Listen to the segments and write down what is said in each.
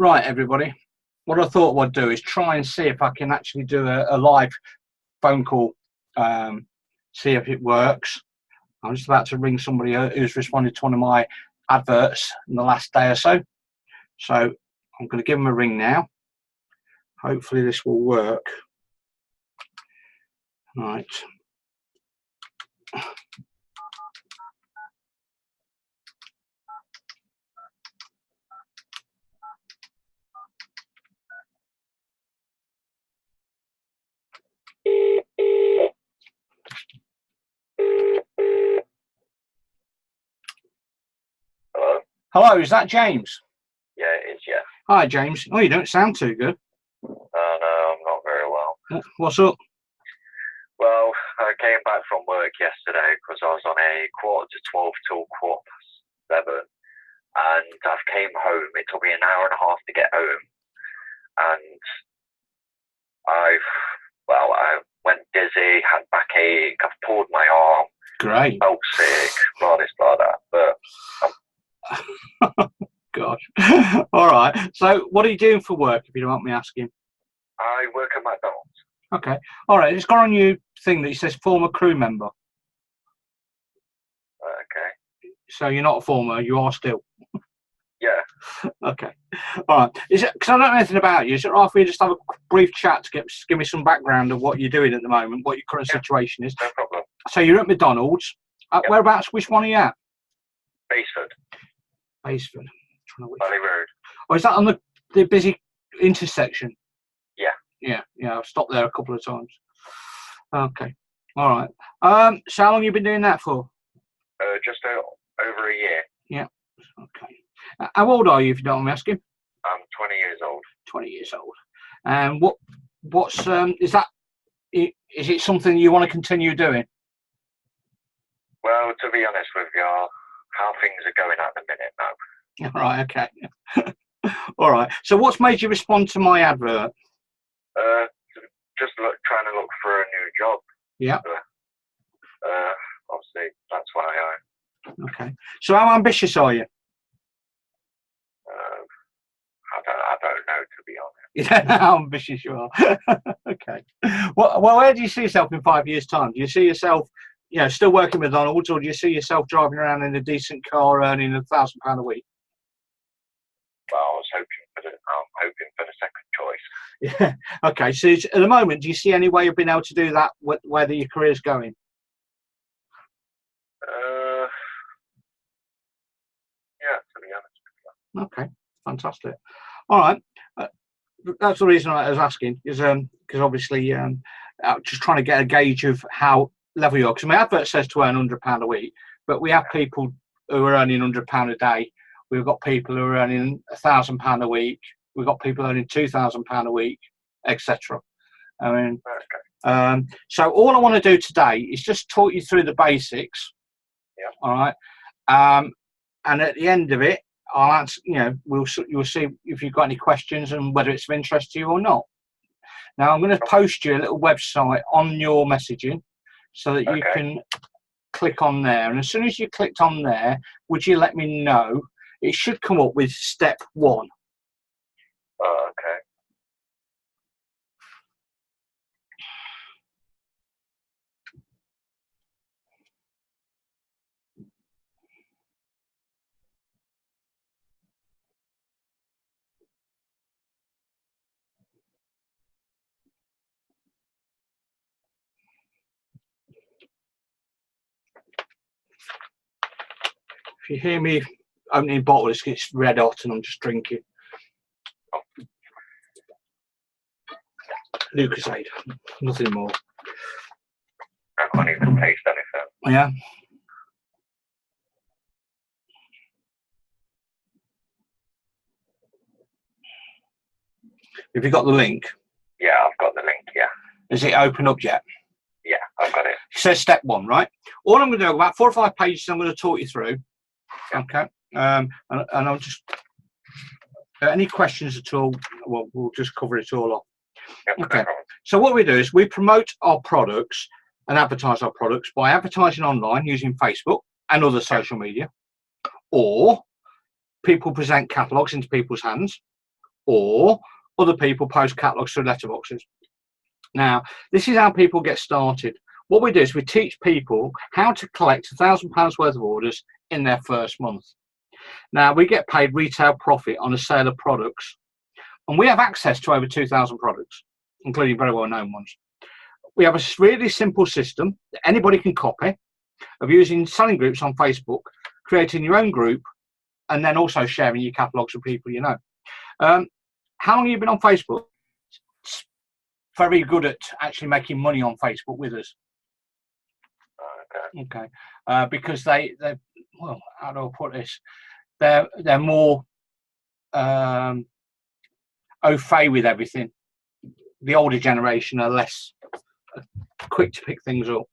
Right, everybody. What I thought I'd do is try and see if I can actually do a live phone call, see if it works. I'm just about to ring somebody who's responded to one of my adverts in the last day or so. So I'm going to give them a ring now. Hopefully this will work. Right. Hello? Hello, is that James? Yeah, it is, yeah. Hi, James. Oh, you don't sound too good. No, I'm not very well. What's up? Well, I came back from work yesterday because I was on a 11:45 till 7:15, and I came home. It took me an hour and a half to get home, and I went dizzy, had backache, I've pulled my arm, Great. felt sick, blah this, blah that, but Gosh. All right. So what are you doing for work, if you don't mind me asking? I work at McDonald's. Okay. All right. It's got on your thing that it says former crew member. Okay. So you're not a former, you are still. Yeah. Okay. All right. Is it because I don't know anything about you? Is it right for you just have a brief chat to give me some background of what you're doing at the moment, what your current situation is? No problem. So you're at McDonald's. Yep. Whereabouts? Which one are you at? Baseford. Baseford. Valley Road. Oh, is that on the busy intersection? Yeah. Yeah. I've stopped there a couple of times. Okay. All right. So how long have you been doing that for? Just over a year. Yeah. Okay. How old are you, if you don't mind me asking? I'm 20 years old. 20 years old. And what's is that? Is it something you want to continue doing? Well, to be honest with you, how things are going at the minute now. Right. Okay. All right. So what's made you respond to my advert? Just trying to look for a new job. Yeah. Obviously, that's why I. Okay. So how ambitious are you? I don't know, to be honest. You don't know how ambitious you are. Okay. Well, where do you see yourself in 5 years' time? Do you see yourself, still working with McDonald's, or do you see yourself driving around in a decent car, earning £1,000 a week? Well, I'm hoping for the second choice. Yeah. Okay. So at the moment, do you see any way of being able to do that? Where your career's going? Yeah, to be honest. Okay. Fantastic. All right. That's the reason I was asking, is because obviously just trying to get a gauge of how level you are. Because my advert says to earn £100 a week, but we have people who are earning £100 a day. We've got people who are earning £1,000 a week. We've got people earning £2,000 a week, etc. I mean, okay. So all I want to do today is just talk you through the basics. Yeah. All right. And at the end of it, I'll answer. You'll see if you've got any questions and whether it's of interest to you or not. Now I'm going to post you a little website on your messaging so that you can click on there. And as soon as you clicked on there, would you let me know? It should come up with step 1. Oh, okay. If you hear me opening a bottle, it's red hot and I'm just drinking. Lucozade, nothing more. I can't even taste anything. Yeah. Have you got the link? Yeah, I've got the link, yeah. Has it opened up yet? Yeah, I've got it. It says step 1, right? All I'm going to do, about 4 or 5 pages, I'm going to talk you through. Okay. And I'll just, any questions at all, well, we'll just cover it all off. Yep, okay. No problem. So what we do is we promote our products and advertise our products by advertising online using Facebook and other social media, or people present catalogues into people's hands, or other people post catalogues through letterboxes. Now, this is how people get started. What we do is we teach people how to collect £1,000 worth of orders in their first month. Now, we get paid retail profit on the sale of products, and we have access to over 2,000 products, including very well-known ones. We have a really simple system that anybody can copy of using selling groups on Facebook, creating your own group, and then also sharing your catalogues with people you know. How long have you been on Facebook? It's very good at actually making money on Facebook with us. Okay. Because they well, how do I put this? They're more au fait with everything. The older generation are less quick to pick things up.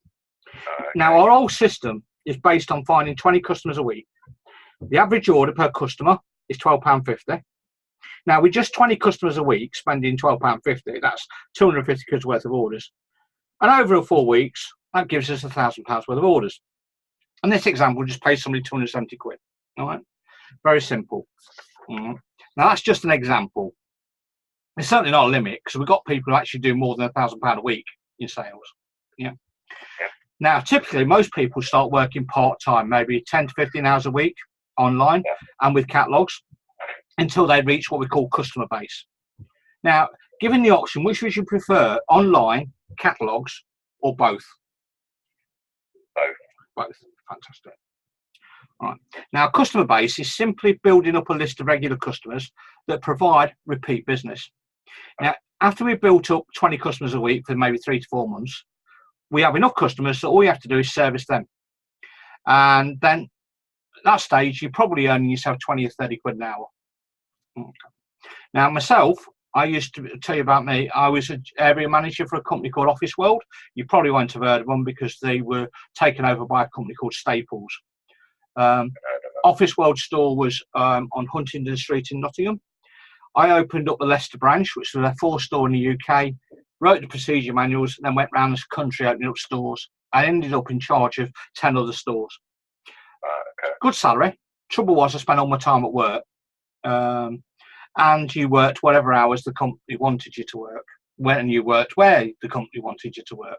Now, our old system is based on finding 20 customers a week. The average order per customer is £12.50. Now, with just 20 customers a week spending £12.50, that's 250 quid worth of orders. And over 4 weeks, that gives us £1,000 worth of orders. And this example just pays somebody 270 quid. All right, very simple. Now, that's just an example. It's certainly not a limit, because we've got people who actually do more than £1,000 a week in sales. Yeah. Now, typically, most people start working part-time, maybe 10 to 15 hours a week online and with catalogues, until they reach what we call customer base. Now, given the option, which would you prefer, online, catalogues, or both? Both. Fantastic. All right. Now, customer base is simply building up a list of regular customers that provide repeat business. Now, after we've built up 20 customers a week for maybe 3 to 4 months, we have enough customers, so all you have to do is service them. And then at that stage, you're probably earning yourself 20 or 30 quid an hour. Okay. Now, myself, I used to tell you about me. I was an area manager for a company called Office World. You probably won't have heard of them because they were taken over by a company called Staples. Office World store was on Huntingdon Street in Nottingham. I opened up the Leicester branch, which was their 4th store in the UK, wrote the procedure manuals, and then went around the country opening up stores. I ended up in charge of 10 other stores. Good salary. Trouble was, I spent all my time at work. And you worked whatever hours the company wanted you to work, when you worked where the company wanted you to work.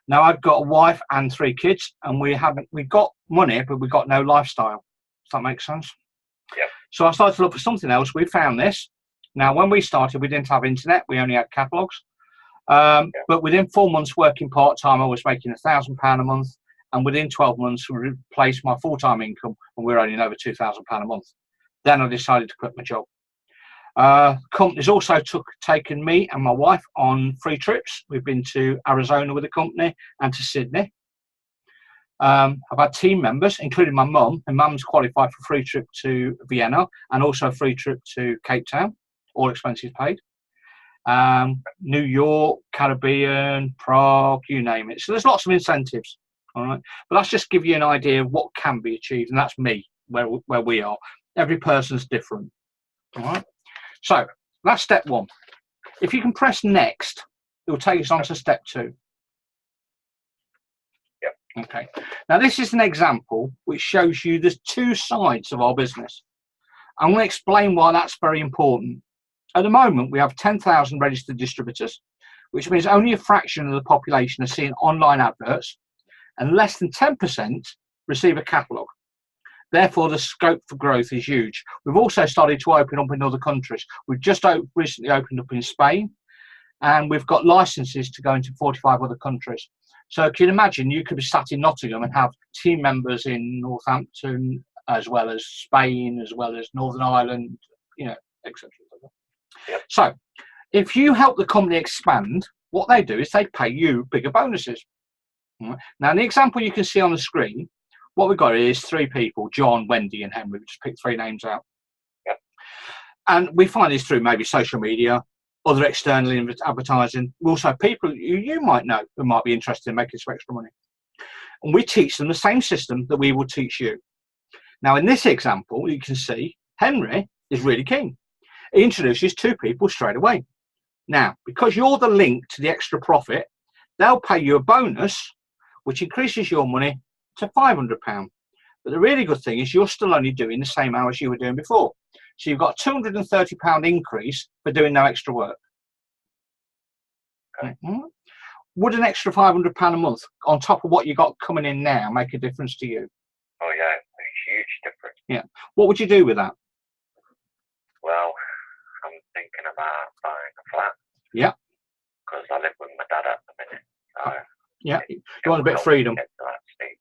Now, I've got a wife and 3 kids, and we got money, but we got no lifestyle. Does that make sense? Yeah. So I started to look for something else. We found this. Now, when we started, we didn't have internet. We only had catalogues. But within 4 months working part-time, I was making £1,000 a month. And within 12 months, we replaced my full-time income, and we were earning over £2,000 a month. Then I decided to quit my job. Company's also taken me and my wife on free trips. We've been to Arizona with the company and to Sydney. I've had team members, including my mum, and mum's qualified for a free trip to Vienna and also a free trip to Cape Town, all expenses paid. New York, Caribbean, Prague, you name it. So there's lots of incentives. All right, but let's just give you an idea of what can be achieved, and that's me, where we are. Every person's different. All right. So that's step 1. If you can press next, it will take us on to step 2. Yep. Okay. Now, this is an example which shows you there's 2 sides of our business. I'm going to explain why that's very important. At the moment, we have 10,000 registered distributors, which means only a fraction of the population are seeing online adverts, and less than 10% receive a catalogue. Therefore, the scope for growth is huge. We've also started to open up in other countries. We've just recently opened up in Spain, and we've got licenses to go into 45 other countries. So can you imagine, you could be sat in Nottingham and have team members in Northampton, as well as Spain, as well as Northern Ireland, you know, etc. Yep. So if you help the company expand, what they do is they pay you bigger bonuses. Now, the example you can see on the screen, what we've got is 3 people, John, Wendy, and Henry. We just picked 3 names out. Yep. And we find this through maybe social media, other external advertising. Also, people you might know who might be interested in making some extra money. And we teach them the same system that we will teach you. Now, in this example, you can see Henry is really keen. He introduces 2 people straight away. Now, because you're the link to the extra profit, they'll pay you a bonus, which increases your money to £500. But the really good thing is you're still only doing the same hours you were doing before. So you've got a £230 increase for doing no extra work. Okay. Would an extra £500 a month on top of what you got coming in now make a difference to you? Oh yeah, a huge difference. Yeah. What would you do with that? Well, I'm thinking about buying a flat. Yeah. Because I live with my dad at the minute. So yeah. it You want a bit of helps freedom. get to that stage.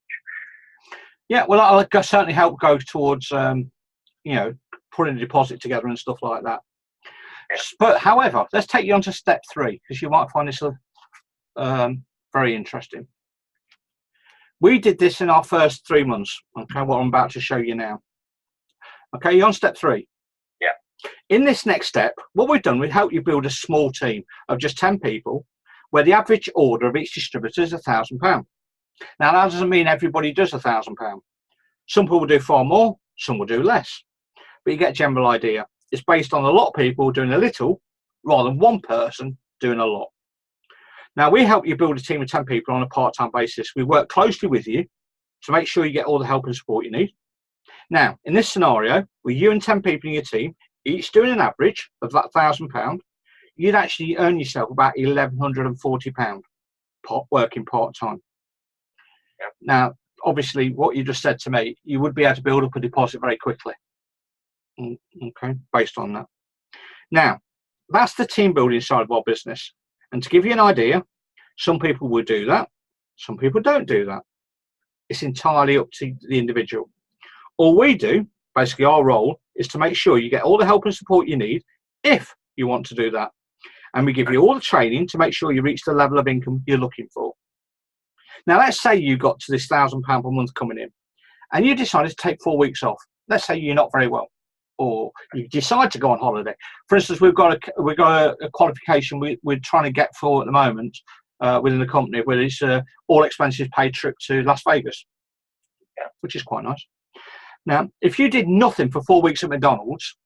Yeah. Well, I'll certainly help go towards, you know, putting a deposit together and stuff like that. Yeah. But however, let's take you on to step 3, because you might find this very interesting. We did this in our first 3 months. Okay, what I'm about to show you now. Okay, you're on step 3. Yeah. In this next step, what we've done, we've helped you build a small team of just 10 people, where the average order of each distributor is £1,000. Now, that doesn't mean everybody does £1,000. Some people do far more, some will do less. But you get a general idea. It's based on a lot of people doing a little, rather than one person doing a lot. Now, we help you build a team of 10 people on a part-time basis. We work closely with you to make sure you get all the help and support you need. Now, in this scenario, with you and 10 people in your team, each doing an average of that £1,000, you'd actually earn yourself about £1,140 working part-time. Yep. Now, obviously, what you just said to me, you would be able to build up a deposit very quickly. Okay, based on that. Now, that's the team building side of our business. And to give you an idea, some people will do that, some people don't do that. It's entirely up to the individual. All we do, basically our role, is to make sure you get all the help and support you need if you want to do that. And we give you all the training to make sure you reach the level of income you're looking for. Now, let's say you got to this £1,000 per month coming in and you decided to take 4 weeks off. Let's say you're not very well, or you decide to go on holiday. For instance, we've got a qualification we're trying to get for at the moment within the company, where it's all expenses paid trip to Las Vegas, which is quite nice. Now, if you did nothing for 4 weeks at McDonald's,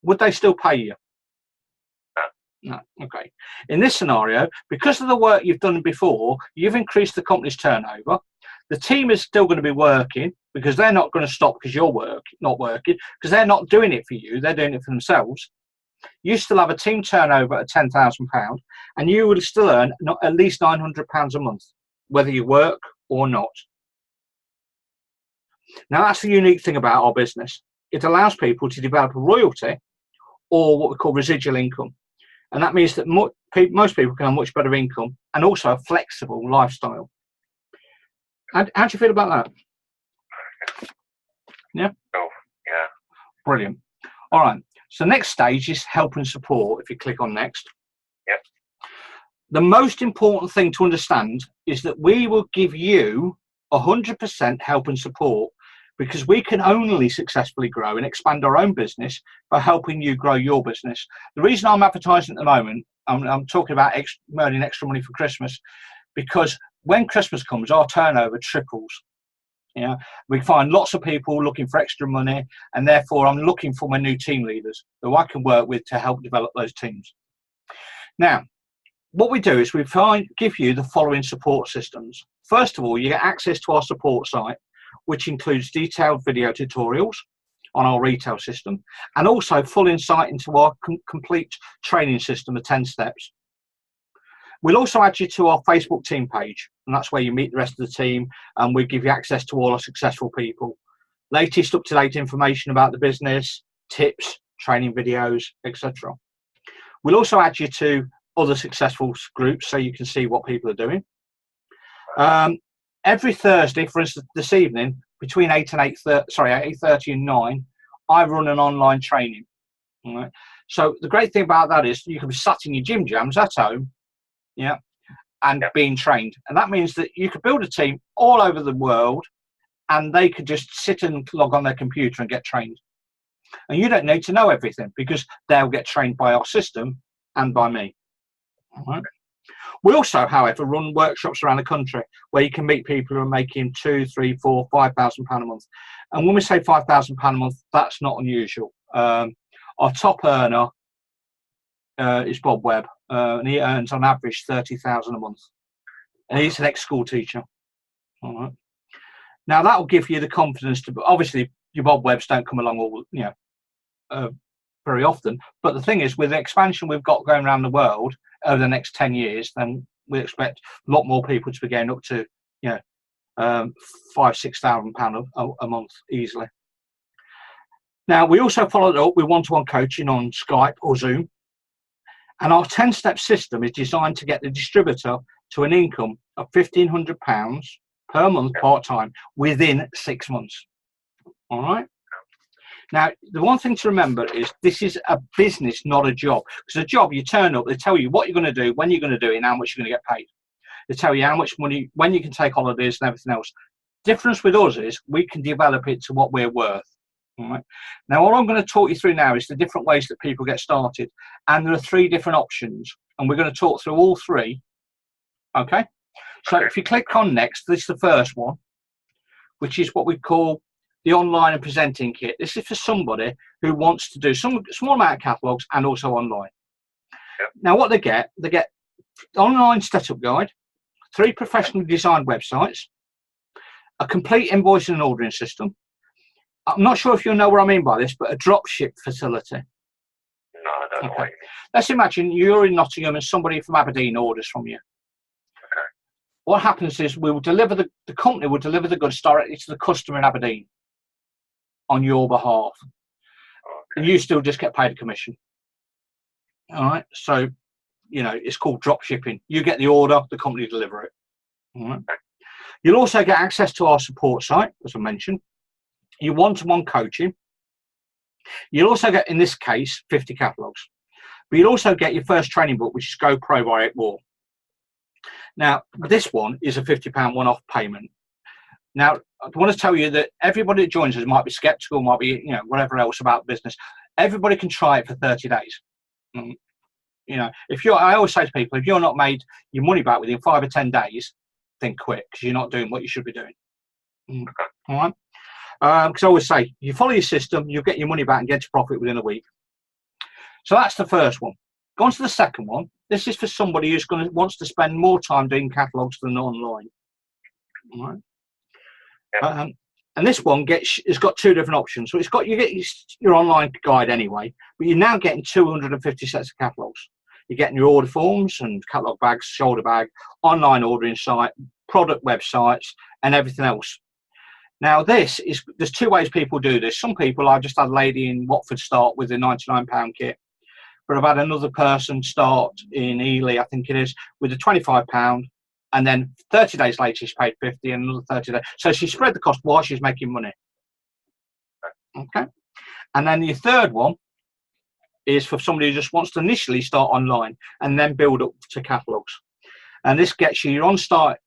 would they still pay you? No. Okay. In this scenario, because of the work you've done before, you've increased the company's turnover. The team is still going to be working, because they're not going to stop because you're not working, because they're not doing it for you, they're doing it for themselves. You still have a team turnover at £10,000, and you will still earn at least £900 a month, whether you work or not. Now, that's the unique thing about our business. It allows people to develop a royalty, or what we call residual income. And that means that most people can have much better income and also a flexible lifestyle. How do you feel about that? Yeah? Oh, yeah. Brilliant. All right. So next stage is help and support, if you click on next. Yep. The most important thing to understand is that we will give you 100% help and support, because we can only successfully grow and expand our own business by helping you grow your business. The reason I'm advertising at the moment, I'm talking about earning extra money for Christmas, because when Christmas comes, our turnover triples. Yeah, we find lots of people looking for extra money, and therefore I'm looking for my new team leaders who I can work with to help develop those teams. Now, what we do is we give you the following support systems. First of all, you get access to our support site, which includes detailed video tutorials on our retail system, and also full insight into our complete training system of 10 steps. We'll also add you to our Facebook team page, and that's where you meet the rest of the team, and we give you access to all our successful people. Latest up-to-date information about the business, tips, training videos, etc. We'll also add you to other successful groups so you can see what people are doing. Every Thursday, for instance, this evening, between 8:30 and 9, I run an online training. All right? So the great thing about that is you can be sat in your gym jams at home, and being trained. And that means that you could build a team all over the world, and they could just sit and log on their computer and get trained. And you don't need to know everything, because they'll get trained by our system and by me. All right? We also, however, run workshops around the country where you can meet people who are making £2,000, £3,000, £4,000, £5,000 a month. And when we say £5,000 a month, that's not unusual. Our top earner is Bob Webb, and he earns on average £30,000 a month. And he's an ex-school teacher. All right. Now that will give you the confidence to. Obviously, your Bob Webbs don't come along all. very often. But the thing is, with the expansion we've got going around the world over the next 10 years, then we expect a lot more people to be getting up to, £5,000-6,000 a month easily. Now, we also followed up with one-to-one coaching on Skype or Zoom. And our 10-step system is designed to get the distributor to an income of £1,500 per month part-time within 6 months. All right? Now, the one thing to remember is this is a business, not a job. Because a job, you turn up, they tell you what you're going to do, when you're going to do it, and how much you're going to get paid. They tell you how much money, when you can take holidays and everything else. Difference with us is we can develop it to what we're worth. All right. Now, what I'm going to talk you through now is the different ways that people get started. And there are 3 different options. And we're going to talk through all 3. Okay? So if you click on next, this is the first one, which is what we call the online and presenting kit. This is for somebody who wants to do some small amount of catalogues and also online. Yep. Now, what they get online setup guide, 3 professionally designed websites, a complete invoicing and ordering system. I'm not sure if you'll know what I mean by this, but a drop ship facility. No, I don't know what you mean. Let's imagine you're in Nottingham and somebody from Aberdeen orders from you. Okay. What happens is we will deliver the company will deliver the goods directly to the customer in Aberdeen on your behalf. Okay. And you still just get paid a commission. All right. So, it's called drop shipping. You get the order, the company deliver it. All right. Okay. You'll also get access to our support site, as I mentioned. You one-to-one coaching. You'll also get, in this case, 50 catalogues. But you'll also get your first training book, which is Go Pro by 8 Wall. Now, this one is a £50 one-off payment. Now, I want to tell you that everybody that joins us might be skeptical, might be, whatever else about business. Everybody can try it for 30 days. I always say to people, if you're not made your money back within 5 or 10 days, then quit, because you're not doing what you should be doing. Okay. All right. Because I always say, if you follow your system, you'll get your money back and get to profit within a week. So that's the first one. Go on to the second one. This is for somebody who's wants to spend more time doing catalogues than online. All right. Yeah. And this one it's got 2 different options. So you get your online guide anyway, but you're now getting 250 sets of catalogues. You're getting your order forms and catalogue bags, shoulder bag, online ordering site, product websites, and everything else. Now, there's 2 ways people do this. Some people, I've just had a lady in Watford start with a £99 kit, but I've had another person start in Ely, I think it is, with a £25, and then 30 days later she's paid 50 and another 30 days. So she spread the cost while she's making money. Okay. And then the third one is for somebody who just wants to initially start online and then build up to catalogues. And this gets you your started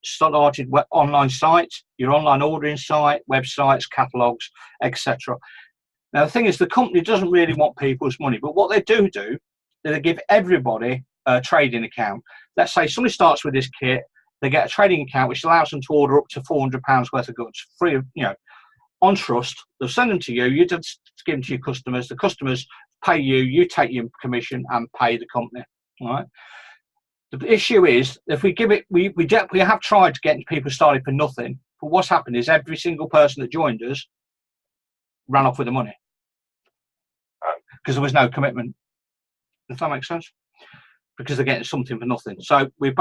online site, your online ordering site, websites, catalogues, etc. Now, the thing is, the company doesn't really want people's money, but what they do, they give everybody a trading account. Let's say somebody starts with this kit, they get a trading account which allows them to order up to £400 worth of goods free of, on trust. They'll send them to you, you just give them to your customers, the customers pay you, you take your commission and pay the company. All right. The issue is, if we give it, we have tried to get people started for nothing, but what's happened is every single person that joined us ran off with the money because there was no commitment. Does that make sense? Because they're getting something for nothing. So we've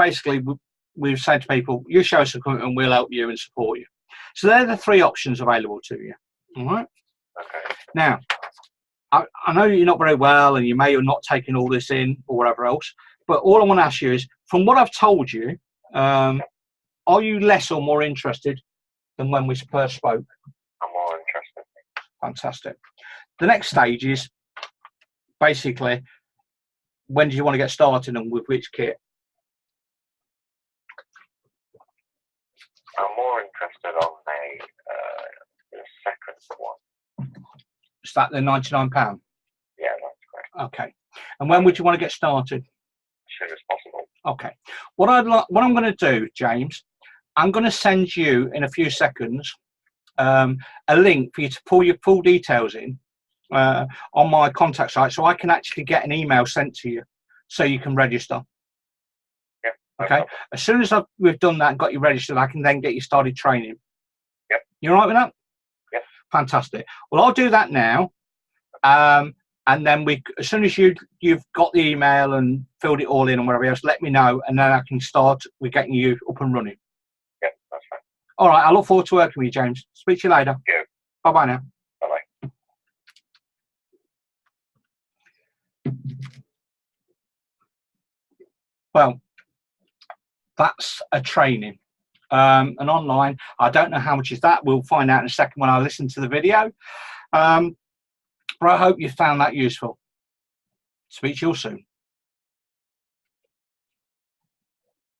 said to people, you show us a commitment, we'll help you and support you. So they're the 3 options available to you. All right. Okay. Now, I know you're not very well, and you may have not taken all this in or whatever else. But all I want to ask you is, from what I've told you, are you less or more interested than when we first spoke? I'm more interested. Fantastic. The next stage is basically, when do you want to get started and with which kit? I'm more interested on the second one. Is that the £99? Yeah, that's correct. Okay. And when would you want to get started? As soon as possible. Okay. What I'm going to do, James, I'm going to send you in a few seconds a link for you to pull your full details in on my contact site, so I can actually get an email sent to you so you can register. Yeah. Okay. As soon as we've done that and got you registered, I can then get you started training. Yep. You all right with that? Yep. Fantastic. Well, I'll do that now. and then as soon as you've got the email and filled it all in and whatever else, let me know, and then I can start with getting you up and running. Yeah, that's fine. All right, I look forward to working with you, James. Speak to you later. Yeah. Bye-bye now. Bye-bye. Well, that's a training. And online, I don't know how much is that. We'll find out in a second when I listen to the video. But I hope you found that useful. Speak to you all soon.